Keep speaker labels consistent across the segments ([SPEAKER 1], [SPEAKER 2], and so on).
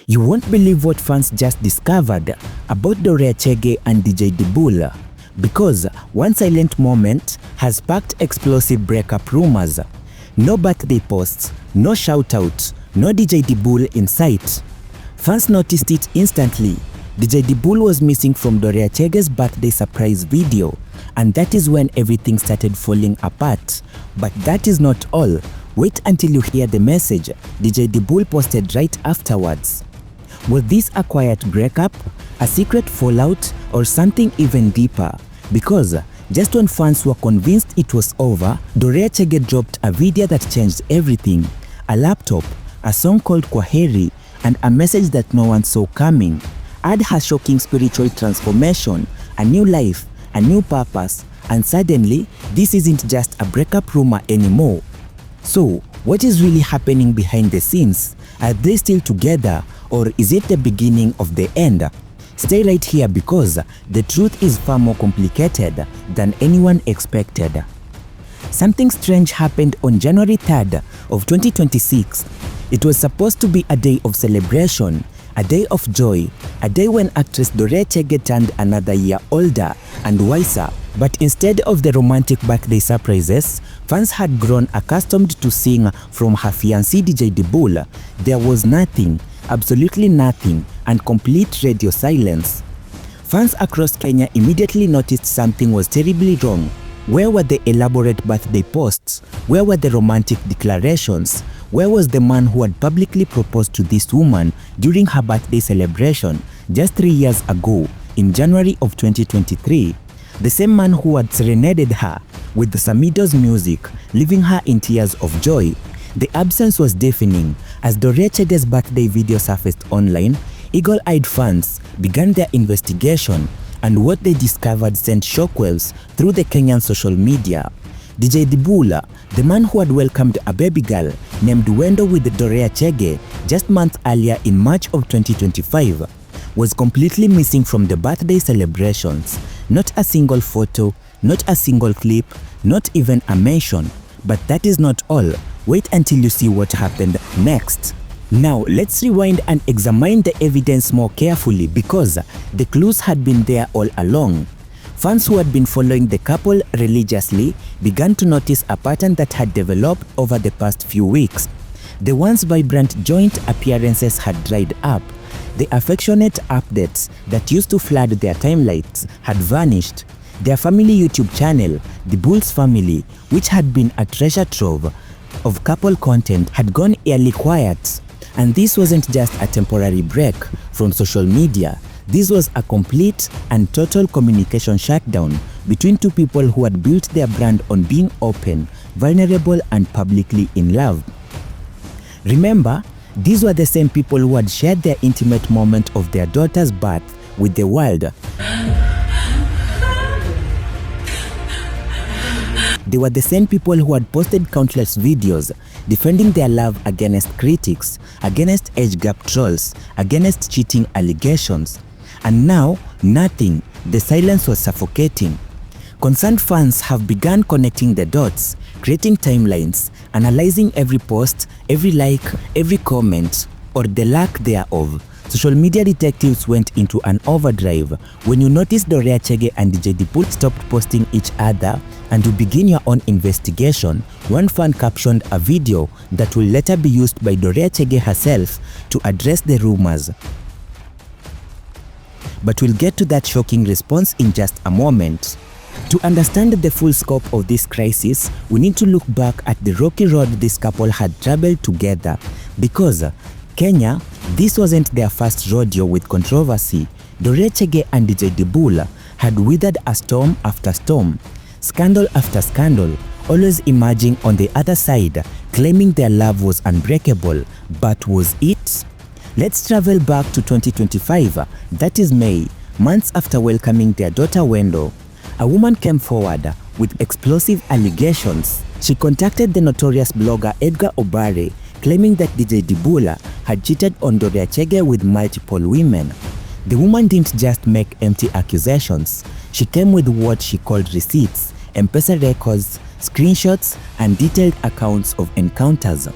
[SPEAKER 1] You won't believe what fans just discovered about Dorea Chege and DJ Dibul, because one silent moment has sparked explosive breakup rumors. No birthday posts, no shoutouts, no DJ Dibul in sight. Fans noticed it instantly. DJ Dibul was missing from Dorea Chege's birthday surprise video, and that is when everything started falling apart. But that is not all. Wait until you hear the message DJ Dibul posted right afterwards. Was this a quiet breakup, a secret fallout, or something even deeper? Because just when fans were convinced it was over, Dorea Chege dropped a video that changed everything. A laptop, a song called Kwaheri, and a message that no one saw coming. Add her shocking spiritual transformation, a new life, a new purpose, and suddenly, this isn't just a breakup rumor anymore. So, what is really happening behind the scenes? Are they still together, or is it the beginning of the end? Stay right here because the truth is far more complicated than anyone expected. Something strange happened on January 3rd of 2026. It was supposed to be a day of celebration, a day of joy, a day when actress Dorea Chege turned another year older and wiser. But instead of the romantic birthday surprises fans had grown accustomed to seeing from her fiancé DJ Dibul, there was nothing, absolutely nothing, and complete radio silence. Fans across Kenya immediately noticed something was terribly wrong. Where were the elaborate birthday posts? Where were the romantic declarations? Where was the man who had publicly proposed to this woman during her birthday celebration just 3 years ago in January of 2023? The same man who had serenaded her with the Samido's music, leaving her in tears of joy. The absence was deafening. As Dorea Chege's birthday video surfaced online, eagle-eyed fans began their investigation, and what they discovered sent shockwaves through the Kenyan social media. DJ Dibul, the man who had welcomed a baby girl named Wendo with Dorea Chege just months earlier in March of 2025, was completely missing from the birthday celebrations. Not a single photo, not a single clip, not even a mention. But that is not all. Wait until you see what happened next. Now let's rewind and examine the evidence more carefully because the clues had been there all along. Fans who had been following the couple religiously began to notice a pattern that had developed over the past few weeks. The once vibrant joint appearances had dried up. The affectionate updates that used to flood their timelines had vanished. Their family YouTube channel, Dibul's Family, which had been a treasure trove of couple content, had gone eerily quiet. And this wasn't just a temporary break from social media. This was a complete and total communication shutdown between two people who had built their brand on being open, vulnerable, and publicly in love. Remember, these were the same people who had shared their intimate moment of their daughter's birth with the world. They were the same people who had posted countless videos defending their love against critics, against age gap trolls, against cheating allegations. And now, nothing. The silence was suffocating. Concerned fans have begun connecting the dots, creating timelines, analyzing every post, every like, every comment, or the lack thereof. Social media detectives went into an overdrive when you noticed Dorea Chege and DJ Dibul stopped posting each other, and to begin your own investigation, one fan captioned a video that will later be used by Dorea Chege herself to address the rumors. But we'll get to that shocking response in just a moment. To understand the full scope of this crisis, we need to look back at the rocky road this couple had traveled together, because Kenya, this wasn't their first rodeo with controversy. Dorea Chege and DJ Dibul had withered a storm after storm, scandal after scandal, always emerging on the other side, claiming their love was unbreakable. But was it? Let's travel back to 2025, that is May, months after welcoming their daughter Wendo. A woman came forward with explosive allegations. She contacted the notorious blogger Edgar Obare, claiming that DJ Dibul had cheated on Dorea Chege with multiple women. The woman didn't just make empty accusations. She came with what she called receipts, M-Pesa records, screenshots, and detailed accounts of encounters.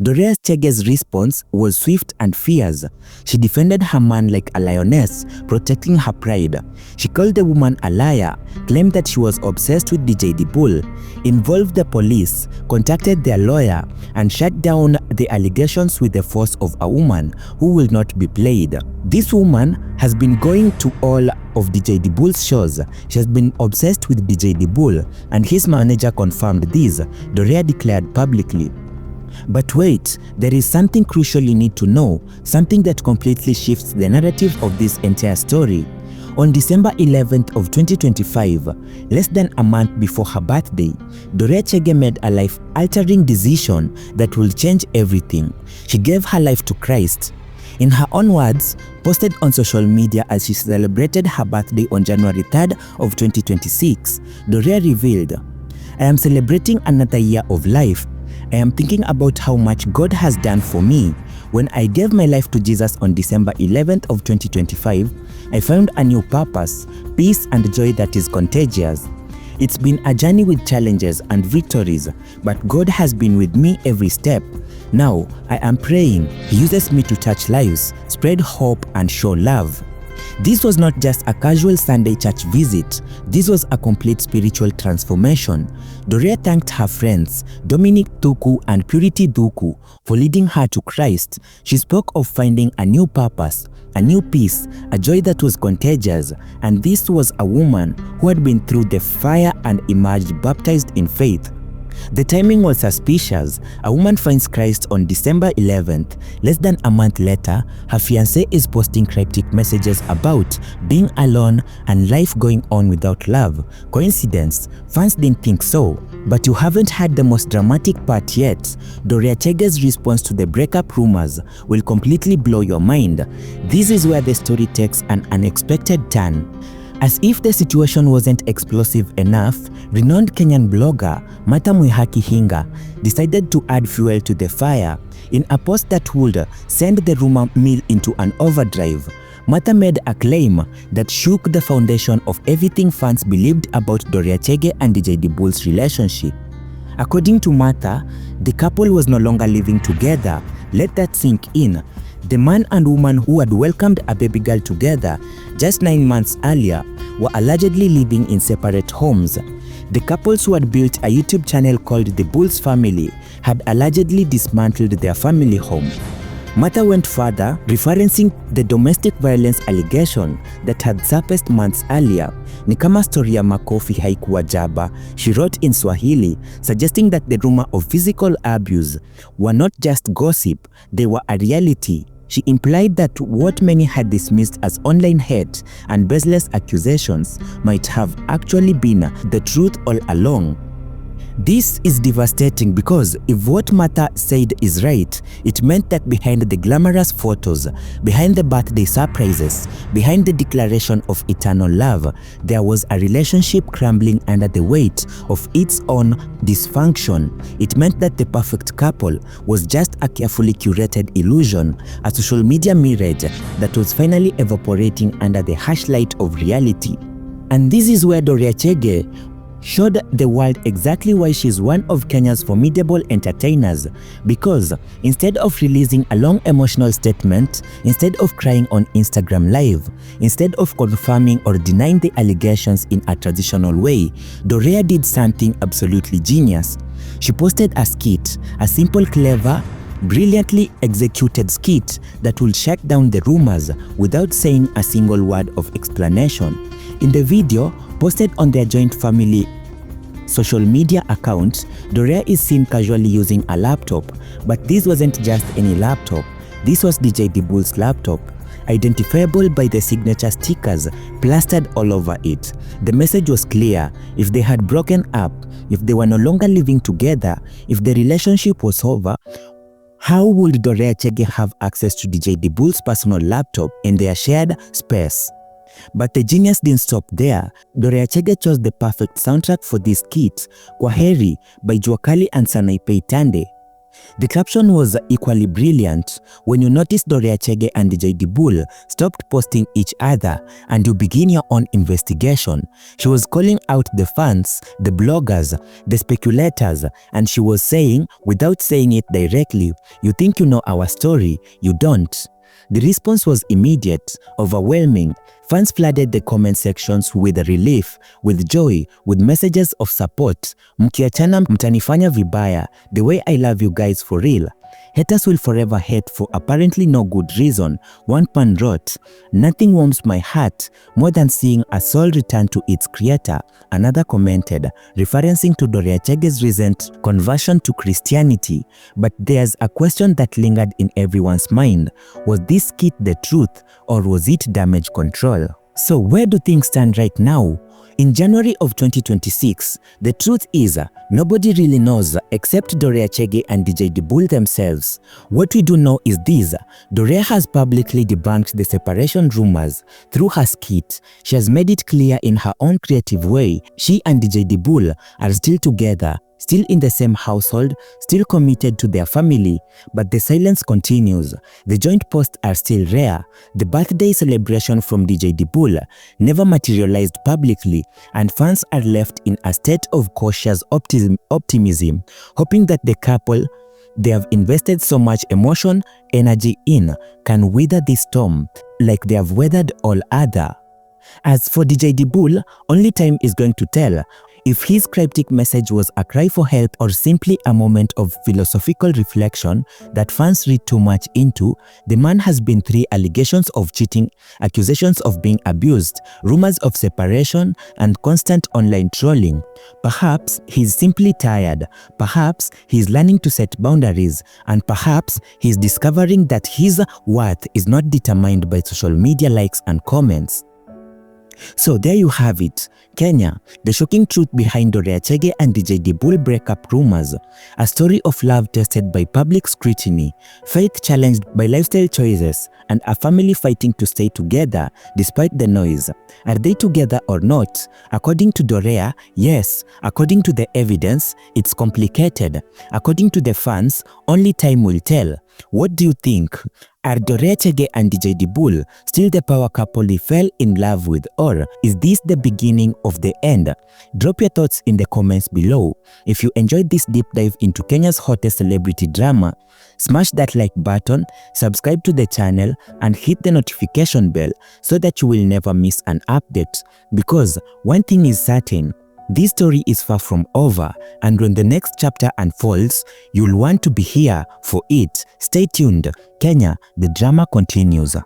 [SPEAKER 1] Dorea Chege's response was swift and fierce. She defended her man like a lioness, protecting her pride. She called the woman a liar, claimed that she was obsessed with DJ Dibul, involved the police, contacted their lawyer, and shut down the allegations with the force of a woman who will not be played. This woman has been going to all of DJ Dibul's shows. She has been obsessed with DJ Dibul, and his manager confirmed this, Doria declared publicly. But wait, there is something crucial you need to know, something that completely shifts the narrative of this entire story. On December 11th of 2025, less than a month before her birthday, Dorea Chege made a life-altering decision that will change everything. She gave her life to Christ. In her own words, posted on social media as she celebrated her birthday on January 3rd of 2026, Doria revealed, "I am celebrating another year of life. I am thinking about how much God has done for me. When I gave my life to Jesus on December 11th of 2025, I found a new purpose, peace and joy that is contagious. It's been a journey with challenges and victories, but God has been with me every step. Now, I am praying He uses me to touch lives, spread hope and show love." This was not just a casual Sunday church visit. This was a complete spiritual transformation. Doria thanked her friends, Dominic Thuku and Purity Thuku, for leading her to Christ. She spoke of finding a new purpose, a new peace, a joy that was contagious, and this was a woman who had been through the fire and emerged baptized in faith. The timing was suspicious. A woman finds Christ on December 11th. Less than a month later, her fiancé is posting cryptic messages about being alone and life going on without love. Coincidence? Fans didn't think so. But you haven't heard the most dramatic part yet. Dorea Chege's response to the breakup rumors will completely blow your mind. This is where the story takes an unexpected turn. As if the situation wasn't explosive enough, renowned Kenyan blogger Martha Mwihaki Hinga decided to add fuel to the fire. In a post that would send the rumor mill into an overdrive, Martha made a claim that shook the foundation of everything fans believed about Dorea Chege and DJ Dibul's relationship. According to Martha, the couple was no longer living together. Let that sink in. The man and woman who had welcomed a baby girl together just 9 months earlier were allegedly living in separate homes. The couples who had built a YouTube channel called The Bulls Family had allegedly dismantled their family home. Martha went further, referencing the domestic violence allegation that had surfaced months earlier. Ni kama story ya makofi haikuwa jaba, she wrote in Swahili, suggesting that the rumor of physical abuse were not just gossip, they were a reality. She implied that what many had dismissed as online hate and baseless accusations might have actually been the truth all along. This is devastating because if what Martha said is right, it meant that behind the glamorous photos, behind the birthday surprises, behind the declaration of eternal love, there was a relationship crumbling under the weight of its own dysfunction. It meant that the perfect couple was just a carefully curated illusion, a social media mirage that was finally evaporating under the harsh light of reality. And this is where Dorea Chege showed the world exactly why she's one of Kenya's formidable entertainers, because instead of releasing a long emotional statement, instead of crying on Instagram Live, instead of confirming or denying the allegations in a traditional way, Dorea did something absolutely genius. She posted a skit, a simple, clever, brilliantly executed skit that will shut down the rumors without saying a single word of explanation. In the video, posted on their joint family social media account, Dorea is seen casually using a laptop, but this wasn't just any laptop. This was DJ Dibul's laptop, identifiable by the signature stickers plastered all over it. The message was clear: if they had broken up, if they were no longer living together, if the relationship was over, how would Dorea Chege have access to DJ Dibul's personal laptop in their shared space? But the genius didn't stop there. Dorea Chege chose the perfect soundtrack for this skit, Kwaheri by Jua Kali and Sanaipei Tande. The caption was equally brilliant when you notice Dorea Chege and DJ Dibul stopped posting each other and you begin your own investigation. She was calling out the fans, the bloggers, the speculators, and she was saying, without saying it directly, "You think you know our story, you don't." The response was immediate, overwhelming. Fans flooded the comment sections with relief, with joy, with messages of support. "Mkiachana mtanifanya vibaya, the way I love you guys for real." "Haters will forever hate for apparently no good reason," one fan wrote. "Nothing warms my heart more than seeing a soul return to its creator," another commented, referencing to Dorea Chege's recent conversion to Christianity. But there's a question that lingered in everyone's mind. Was this skit the truth, or was it damage control? So where do things stand right now? In January of 2026, the truth is, nobody really knows except Dorea Chege and DJ Dibul themselves. What we do know is this: Dorea has publicly debunked the separation rumors through her skit. She has made it clear in her own creative way, she and DJ Dibul are still together, still in the same household, still committed to their family. But the silence continues. The joint posts are still rare. The birthday celebration from DJ Dibul never materialized publicly, and fans are left in a state of cautious optimism, hoping that the couple they have invested so much emotion, energy in, can weather this storm like they have weathered all other. As for DJ Dibul, only time is going to tell if his cryptic message was a cry for help or simply a moment of philosophical reflection that fans read too much into. The man has been through allegations of cheating, accusations of being abused, rumors of separation, and constant online trolling. Perhaps he's simply tired, perhaps he's learning to set boundaries, and perhaps he's discovering that his worth is not determined by social media likes and comments. So there you have it, Kenya, the shocking truth behind Dorea Chege and DJ Dibul breakup rumors. A story of love tested by public scrutiny, faith challenged by lifestyle choices, and a family fighting to stay together despite the noise. Are they together or not? According to Dorea, yes. According to the evidence, it's complicated. According to the fans, only time will tell. What do you think? Are Dorea Chege and DJ Dibul still the power couple they fell in love with, or is this the beginning of the end? Drop your thoughts in the comments below. If you enjoyed this deep dive into Kenya's hottest celebrity drama, smash that like button, subscribe to the channel, and hit the notification bell so that you will never miss an update. Because one thing is certain, this story is far from over, and when the next chapter unfolds, you'll want to be here for it. Stay tuned. Kenya, the drama continues.